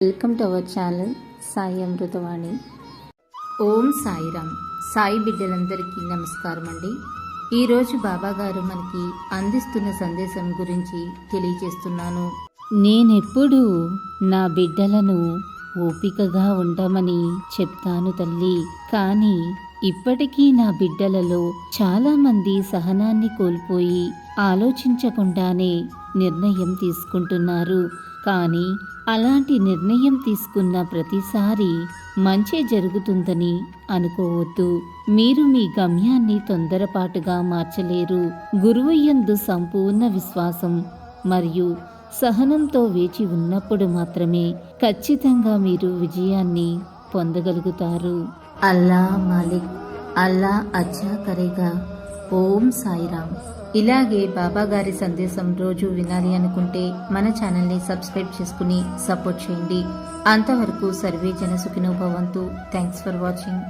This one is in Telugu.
Welcome to our channel Sai Amritavani. Om Sairam. Sai బిడ్డలందరికీ నమస్కారం అండి. ఈరోజు బాబా గారు మనకి అందిస్తున్న సందేశం గురించి తెలియజేస్తున్నాను. నేనెప్పుడూ నా బిడ్డలను ఓపికగా ఉండమని చెప్తాను తల్లి, కానీ ఇప్పటికీ నా బిడ్డలలో చాలా మంది సహనాన్ని కోల్పోయి ఆలోచించకుండానే నిర్ణయం తీసుకుంటున్నారు. కానీ అలాంటి నిర్ణయం తీసుకున్న ప్రతిసారి మంచే జరుగుతుందని అనుకోవద్దు. మీరు మీ గమ్యాన్ని తొందరపాటుగా మార్చలేరు. గురువు యందు సంపూర్ణ విశ్వాసం మరియు సహనంతో వేచి ఉన్నప్పుడు మాత్రమే ఖచ్చితంగా మీరు విజయాన్ని పొందగలుగుతారు. అల్లా మాలిక్, అల్లా అచ్చా కరేగా. ఓం సాయిరామ్. ఇలాగే బాబా గారి సందేశం రోజు వినాలి అనుకుంటే మన ఛానల్ని సబ్స్క్రైబ్ చేసుకుని సపోర్ట్ చేయండి. అంతవరకు సర్వే జన సుఖినో భవంతు. Thanks for watching.